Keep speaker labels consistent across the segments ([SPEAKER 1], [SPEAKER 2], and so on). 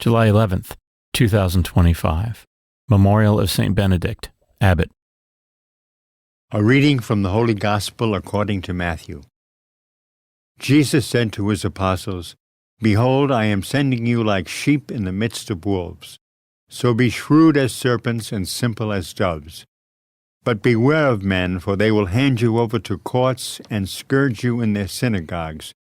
[SPEAKER 1] July 11th, 2025. Memorial of Saint Benedict, Abbot.
[SPEAKER 2] A reading from the Holy Gospel according to Matthew. Jesus said to his apostles, "Behold, I am sending you like sheep in the midst of wolves. So be shrewd as serpents and simple as doves. But beware of men, for they will hand you over to courts and scourge you in their synagogues,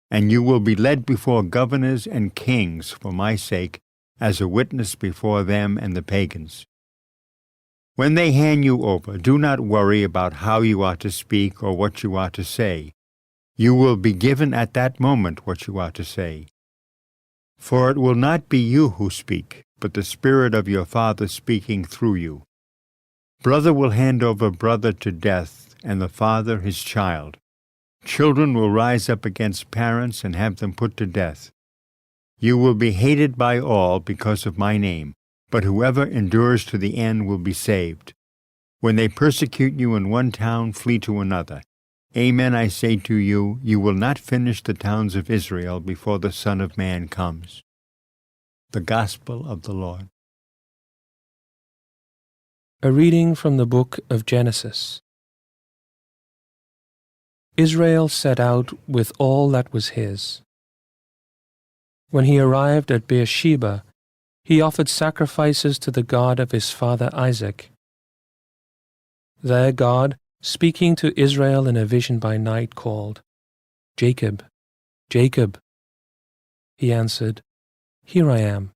[SPEAKER 2] and you will be led before governors and kings for my sake, as a witness before them and the pagans. When they hand you over, do not worry about how you are to speak or what you are to say. You will be given at that moment what you are to say. For it will not be you who speak, but the Spirit of your Father speaking through you. Brother will hand over brother to death, and the father his child. Children will rise up against parents and have them put to death. You will be hated by all because of my name, but whoever endures to the end will be saved. When they persecute you in one town, flee to another. Amen, I say to you, you will not finish the towns of Israel before the Son of Man comes." The Gospel of the Lord.
[SPEAKER 3] A reading from the book of Genesis. Israel set out with all that was his. When he arrived at Beersheba, he offered sacrifices to the God of his father Isaac. There God, speaking to Israel in a vision by night, called, "Jacob, Jacob." He answered, "Here I am."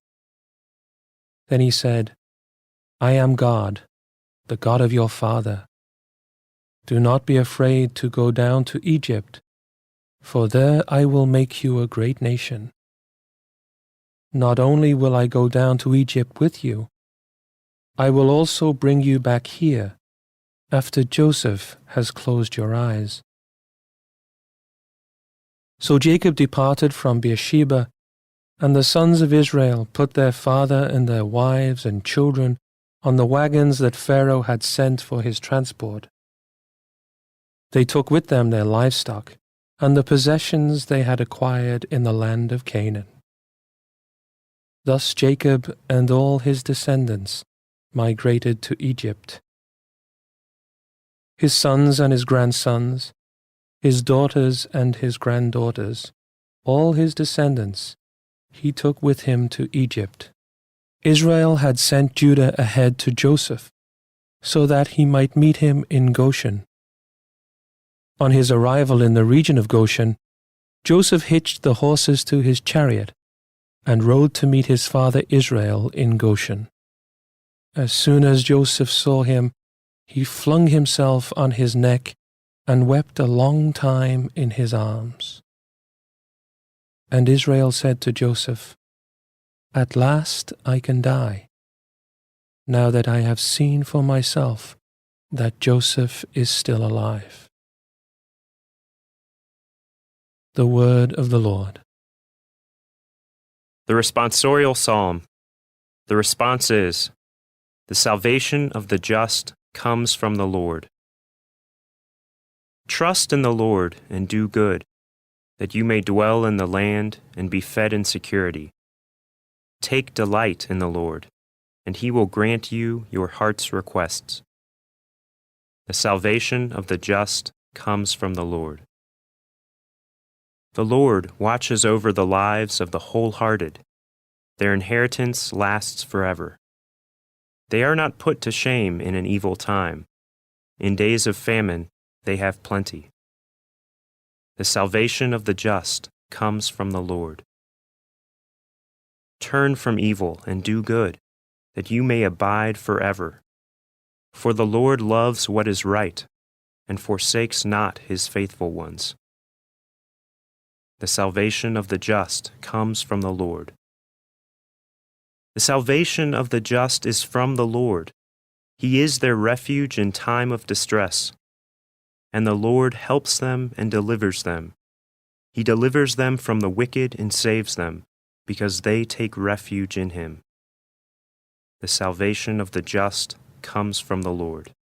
[SPEAKER 3] Then he said, "I am God, the God of your father. Do not be afraid to go down to Egypt, for there I will make you a great nation. Not only will I go down to Egypt with you, I will also bring you back here, after Joseph has closed your eyes." So Jacob departed from Beersheba, and the sons of Israel put their father and their wives and children on the wagons that Pharaoh had sent for his transport. They took with them their livestock and the possessions they had acquired in the land of Canaan. Thus Jacob and all his descendants migrated to Egypt. His sons and his grandsons, his daughters and his granddaughters, all his descendants, he took with him to Egypt. Israel had sent Judah ahead to Joseph, so that he might meet him in Goshen. On his arrival in the region of Goshen, Joseph hitched the horses to his chariot and rode to meet his father Israel in Goshen. As soon as Joseph saw him, he flung himself on his neck and wept a long time in his arms. And Israel said to Joseph, "At last I can die, now that I have seen for myself that Joseph is still alive." The word of the Lord.
[SPEAKER 4] The responsorial psalm. The response is, "The salvation of the just comes from the Lord." Trust in the Lord and do good, that you may dwell in the land and be fed in security. Take delight in the Lord, and he will grant you your heart's requests. The salvation of the just comes from the Lord. The Lord watches over the lives of the wholehearted. Their inheritance lasts forever. They are not put to shame in an evil time. In days of famine, they have plenty. The salvation of the just comes from the Lord. Turn from evil and do good, that you may abide forever. For the Lord loves what is right, and forsakes not his faithful ones. The salvation of the just comes from the Lord. The salvation of the just is from the Lord. He is their refuge in time of distress. And the Lord helps them and delivers them. He delivers them from the wicked and saves them, because they take refuge in him. The salvation of the just comes from the Lord.